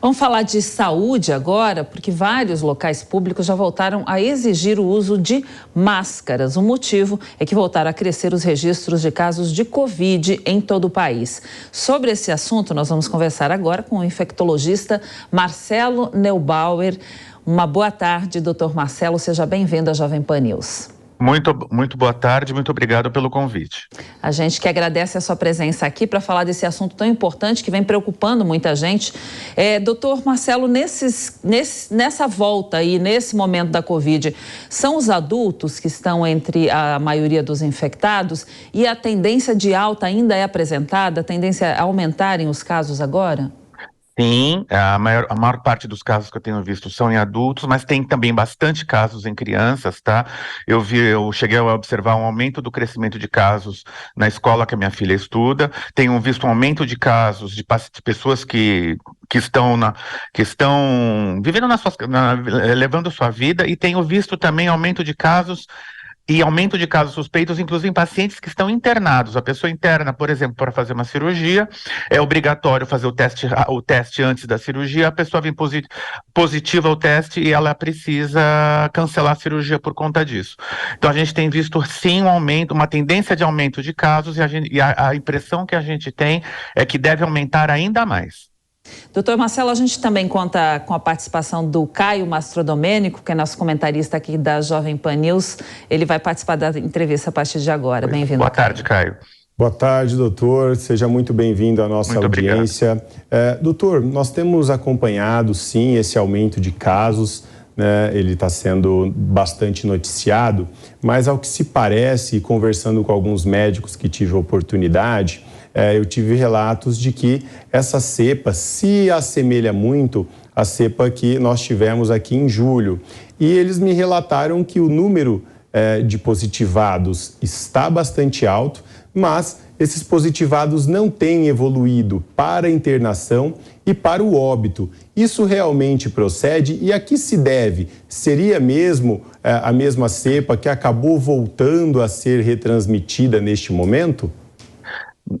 Vamos falar de saúde agora, porque vários locais públicos já voltaram a exigir o uso de máscaras. O motivo é que voltaram a crescer os registros de casos de Covid em todo o país. Sobre esse assunto, nós vamos conversar agora com o infectologista Marcelo Neubauer. Uma boa tarde, doutor Marcelo. Seja bem-vindo à Jovem Pan News. Muito boa tarde, muito obrigado pelo convite. A gente que agradece a sua presença aqui para falar desse assunto tão importante que vem preocupando muita gente. Doutor Marcelo, nessa volta aí, nesse momento da Covid, são os adultos que estão entre a maioria dos infectados e a tendência de alta ainda é apresentada, a tendência a aumentarem os casos agora? Sim, a maior parte dos casos que eu tenho visto são em adultos, mas tem também bastante casos em crianças, tá? Eu cheguei a observar um aumento do crescimento de casos na escola que a minha filha estuda, tenho visto um aumento de casos de pessoas que estão vivendo levando sua vida, e tenho visto também aumento de casos suspeitos, inclusive em pacientes que estão internados. A pessoa interna, por exemplo, para fazer uma cirurgia, é obrigatório fazer o teste antes da cirurgia, a pessoa vem positiva ao teste e ela precisa cancelar a cirurgia por conta disso. Então a gente tem visto sim um aumento, uma tendência de aumento de casos, e a impressão que a gente tem é que deve aumentar ainda mais. Doutor Marcelo, a gente também conta com a participação do Caio Mastrodomênico, que é nosso comentarista aqui da Jovem Pan News. Ele vai participar da entrevista a partir de agora. Bem-vindo. Boa tarde, Caio. Boa tarde, doutor. Seja muito bem-vindo à nossa audiência. Doutor, nós temos acompanhado, sim, esse aumento de casos, né? Ele está sendo bastante noticiado, mas ao que se parece, conversando com alguns médicos que tive a oportunidade, eu tive relatos de que essa cepa se assemelha muito à cepa que nós tivemos aqui em julho. E eles me relataram que o número de positivados está bastante alto, mas esses positivados não têm evoluído para a internação e para o óbito. Isso realmente procede? E a que se deve? Seria mesmo a mesma cepa que acabou voltando a ser retransmitida neste momento?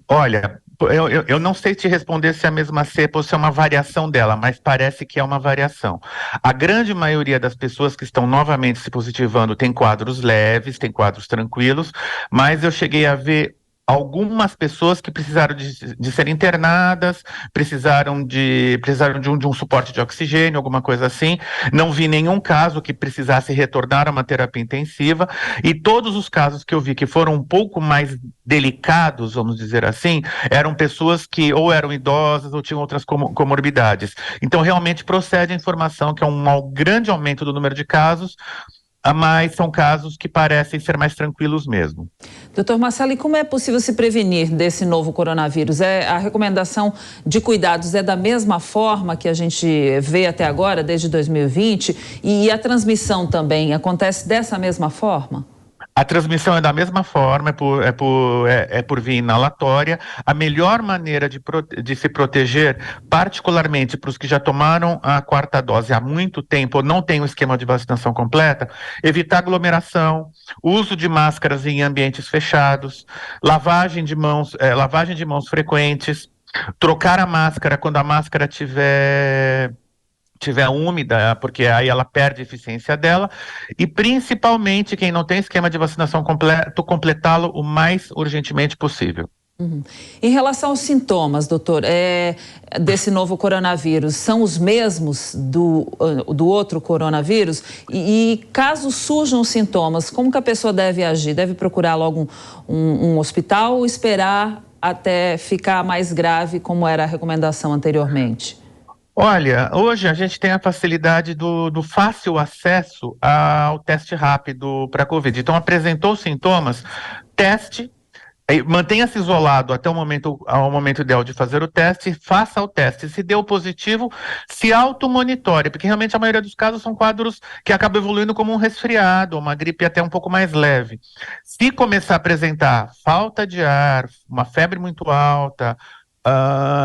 Olha, eu não sei te responder se é a mesma cepa ou se é uma variação dela, mas parece que é uma variação. A grande maioria das pessoas que estão novamente se positivando tem quadros leves, tem quadros tranquilos, mas eu cheguei a ver algumas pessoas que precisaram de serem internadas, precisaram de um suporte de oxigênio, alguma coisa assim. Não vi nenhum caso que precisasse retornar a uma terapia intensiva, e todos os casos que eu vi que foram um pouco mais delicados, vamos dizer assim, eram pessoas que ou eram idosas ou tinham outras comorbidades. Então realmente procede a informação que é um grande aumento do número de casos, mas são casos que parecem ser mais tranquilos mesmo. Doutor Marcelo, e como é possível se prevenir desse novo coronavírus? A recomendação de cuidados é da mesma forma que a gente vê até agora, desde 2020? E a transmissão também acontece dessa mesma forma? A transmissão é da mesma forma, é por via inalatória. A melhor maneira de se proteger, particularmente para os que já tomaram a quarta dose há muito tempo ou não têm um esquema de vacinação completa, evitar aglomeração, uso de máscaras em ambientes fechados, lavagem de mãos frequentes, trocar a máscara quando a máscara tiver úmida, porque aí ela perde a eficiência dela, e principalmente quem não tem esquema de vacinação completo, completá-lo o mais urgentemente possível. Uhum. Em relação aos sintomas, doutor, desse novo coronavírus, são os mesmos do outro coronavírus? E caso surjam sintomas, como que a pessoa deve agir? Deve procurar logo um hospital ou esperar até ficar mais grave, como era a recomendação anteriormente? Olha, hoje a gente tem a facilidade do fácil acesso ao teste rápido para Covid. Então, apresentou sintomas, teste, mantenha-se isolado até ao momento ideal de fazer o teste, faça o teste. Se deu positivo, se automonitore, porque realmente a maioria dos casos são quadros que acabam evoluindo como um resfriado, uma gripe até um pouco mais leve. Se começar a apresentar falta de ar, uma febre muito alta,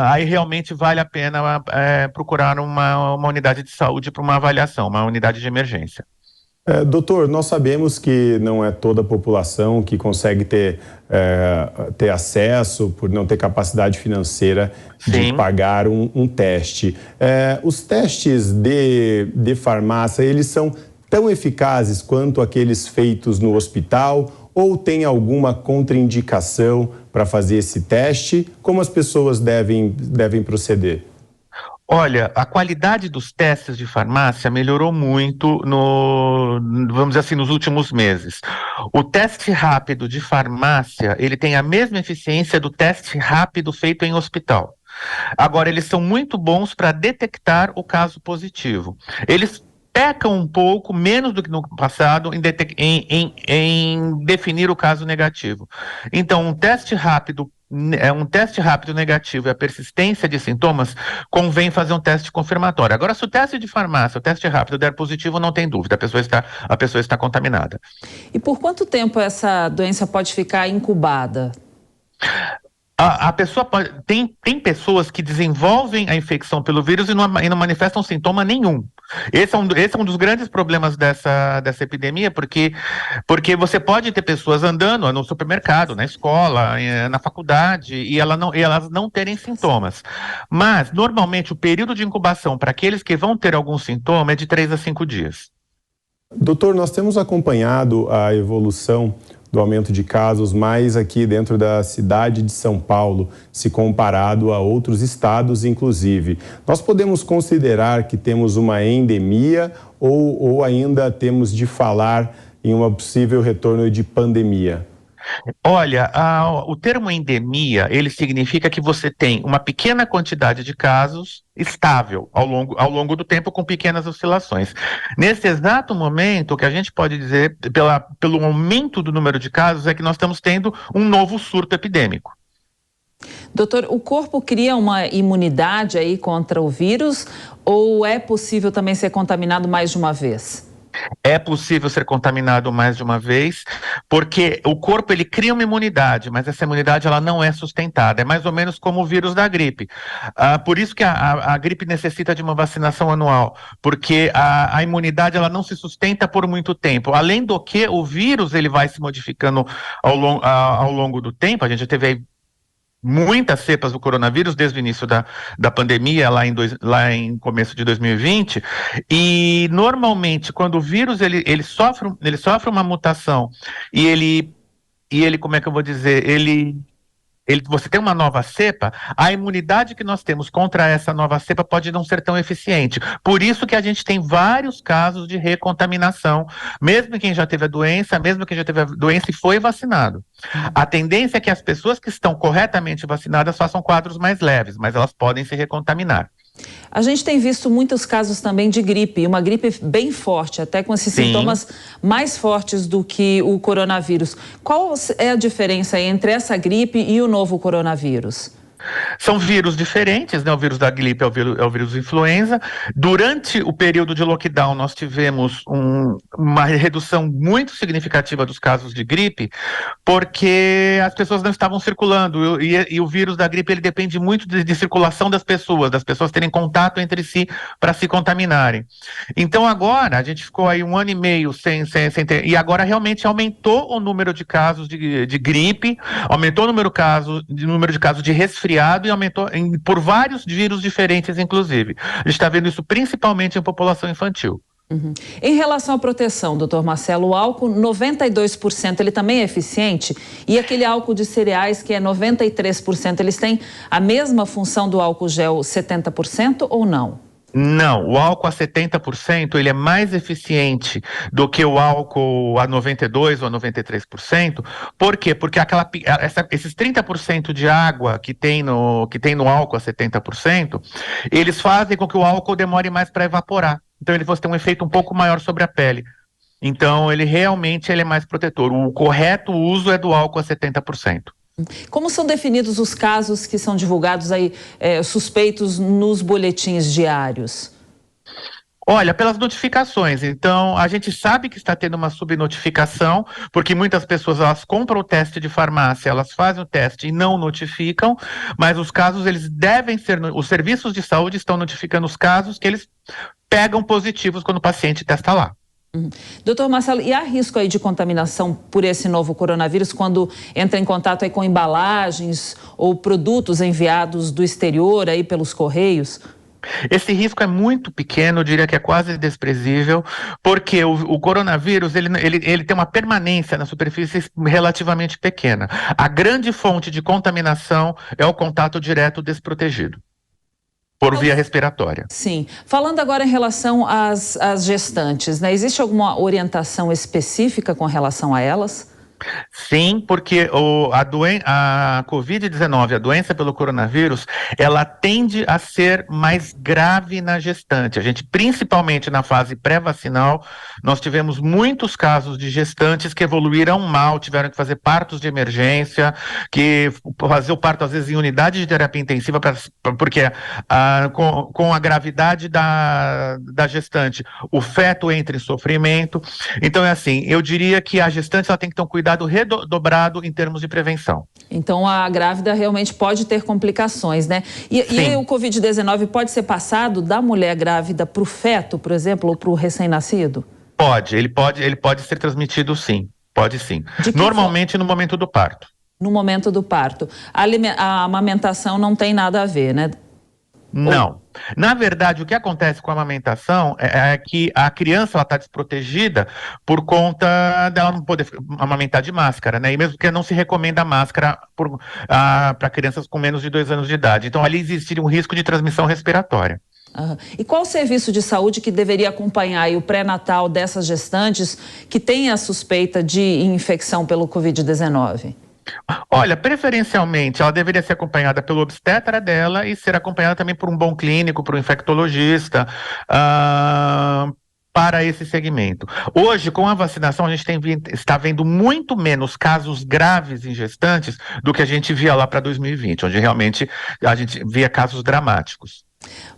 aí realmente vale a pena procurar uma unidade de saúde para uma avaliação, uma unidade de emergência. Doutor, nós sabemos que não é toda a população que consegue ter acesso, por não ter capacidade financeira de pagar um teste. Os testes de farmácia, eles são tão eficazes quanto aqueles feitos no hospital ou tem alguma contraindicação para fazer esse teste? Como as pessoas devem proceder? Olha, a qualidade dos testes de farmácia melhorou muito vamos dizer assim, nos últimos meses. O teste rápido de farmácia, ele tem a mesma eficiência do teste rápido feito em hospital. Agora, eles são muito bons para detectar o caso positivo. Eles pecam um pouco, menos do que no passado, em definir o caso negativo. Então, um teste rápido negativo e a persistência de sintomas, convém fazer um teste confirmatório. Agora, se o teste de farmácia, o teste rápido der positivo, não tem dúvida, a pessoa está contaminada. E por quanto tempo essa doença pode ficar incubada? A pessoa tem pessoas que desenvolvem a infecção pelo vírus e não manifestam sintoma nenhum. Esse é um dos grandes problemas dessa epidemia, porque você pode ter pessoas andando no supermercado, na escola, na faculdade, e elas não terem sintomas. Mas, normalmente, o período de incubação para aqueles que vão ter algum sintoma é de 3 a 5 dias. Doutor, nós temos acompanhado a evolução do aumento de casos mais aqui dentro da cidade de São Paulo, se comparado a outros estados, inclusive. Nós podemos considerar que temos uma endemia ou ainda temos de falar em um possível retorno de pandemia? Olha, o termo endemia, ele significa que você tem uma pequena quantidade de casos estável ao longo do tempo, com pequenas oscilações. Nesse exato momento, o que a gente pode dizer, pelo aumento do número de casos, é que nós estamos tendo um novo surto epidêmico. Doutor, o corpo cria uma imunidade aí contra o vírus ou é possível também ser contaminado mais de uma vez? É possível ser contaminado mais de uma vez, porque o corpo ele cria uma imunidade, mas essa imunidade ela não é sustentada. É mais ou menos como o vírus da gripe. Por isso que a gripe necessita de uma vacinação anual, porque a imunidade ela não se sustenta por muito tempo. Além do que, o vírus ele vai se modificando ao longo do tempo. A gente já teve aí muitas cepas do coronavírus desde o início da pandemia, lá em começo de 2020, e normalmente quando o vírus ele sofre uma mutação e ele, como é que eu vou dizer, você tem uma nova cepa, a imunidade que nós temos contra essa nova cepa pode não ser tão eficiente. Por isso que a gente tem vários casos de recontaminação, mesmo quem já teve a doença, e foi vacinado. A tendência é que as pessoas que estão corretamente vacinadas façam quadros mais leves, mas elas podem se recontaminar. A gente tem visto muitos casos também de gripe, uma gripe bem forte, até com esses sintomas mais fortes do que o coronavírus. Qual é a diferença entre essa gripe e o novo coronavírus? São vírus diferentes, né? O vírus da gripe é o vírus influenza. Durante o período de lockdown, nós tivemos uma redução muito significativa dos casos de gripe, porque as pessoas não estavam circulando, e o vírus da gripe ele depende muito de circulação das pessoas terem contato entre si para se contaminarem. Então agora, a gente ficou aí 1 ano e meio sem ter, e agora realmente aumentou o número de casos de gripe, aumentou o número de casos de resfriado, e aumentou por vários vírus diferentes, inclusive. A gente está vendo isso principalmente em população infantil. Uhum. Em relação à proteção, doutor Marcelo, o álcool 92%, ele também é eficiente? E aquele álcool de cereais que é 93%, eles têm a mesma função do álcool gel 70% ou não? Não, o álcool a 70% ele é mais eficiente do que o álcool a 92% ou a 93%. Por quê? Porque esses 30% de água que tem no álcool a 70%, eles fazem com que o álcool demore mais para evaporar. Então ele vai ter um efeito um pouco maior sobre a pele. Então ele é mais protetor. O correto uso é do álcool a 70%. Como são definidos os casos que são divulgados aí, suspeitos nos boletins diários? Olha, pelas notificações. Então, a gente sabe que está tendo uma subnotificação, porque muitas pessoas elas compram o teste de farmácia, elas fazem o teste e não notificam, mas os casos eles devem ser, os serviços de saúde estão notificando os casos que eles pegam positivos quando o paciente testa lá. Doutor Marcelo, e há risco aí de contaminação por esse novo coronavírus quando entra em contato aí com embalagens ou produtos enviados do exterior aí pelos correios? Esse risco é muito pequeno, eu diria que é quase desprezível, porque o coronavírus ele tem uma permanência na superfície relativamente pequena. A grande fonte de contaminação é o contato direto desprotegido, por via respiratória. Sim. Falando agora em relação às gestantes, né? Existe alguma orientação específica com relação a elas? Sim, porque a Covid-19, a doença pelo coronavírus, ela tende a ser mais grave na gestante. A gente, principalmente na fase pré-vacinal, nós tivemos muitos casos de gestantes que evoluíram mal, tiveram que fazer partos de emergência, que fazer o parto às vezes em unidade de terapia intensiva, porque com a gravidade da gestante, o feto entra em sofrimento. Então é assim, eu diria que a gestante ela tem que ter um cuidado redobrado em termos de prevenção. Então a grávida realmente pode ter complicações, né? E o Covid-19 pode ser passado da mulher grávida para o feto, por exemplo, ou para o recém-nascido? Ele pode ser transmitido sim, pode sim. Normalmente no momento do parto. No momento do parto. A amamentação não tem nada a ver, né? Não. Na verdade, o que acontece com a amamentação é que a criança está desprotegida por conta dela não poder amamentar de máscara, né? E mesmo que não se recomenda a máscara para crianças com menos de 2 anos de idade. Então, ali existiria um risco de transmissão respiratória. E qual o serviço de saúde que deveria acompanhar aí o pré-natal dessas gestantes que têm a suspeita de infecção pelo Covid-19? Olha, preferencialmente ela deveria ser acompanhada pelo obstetra dela e ser acompanhada também por um bom clínico, por um infectologista, para esse segmento. Hoje, com a vacinação, a gente está vendo muito menos casos graves em gestantes do que a gente via lá para 2020, onde realmente a gente via casos dramáticos.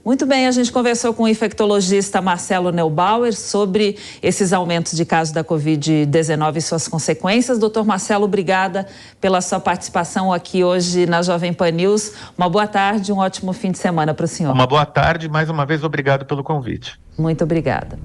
Muito bem, a gente conversou com o infectologista Marcelo Neubauer sobre esses aumentos de casos da Covid-19 e suas consequências. Doutor Marcelo, obrigada pela sua participação aqui hoje na Jovem Pan News. Uma boa tarde, um ótimo fim de semana para o senhor. Uma boa tarde, mais uma vez, obrigado pelo convite. Muito obrigada.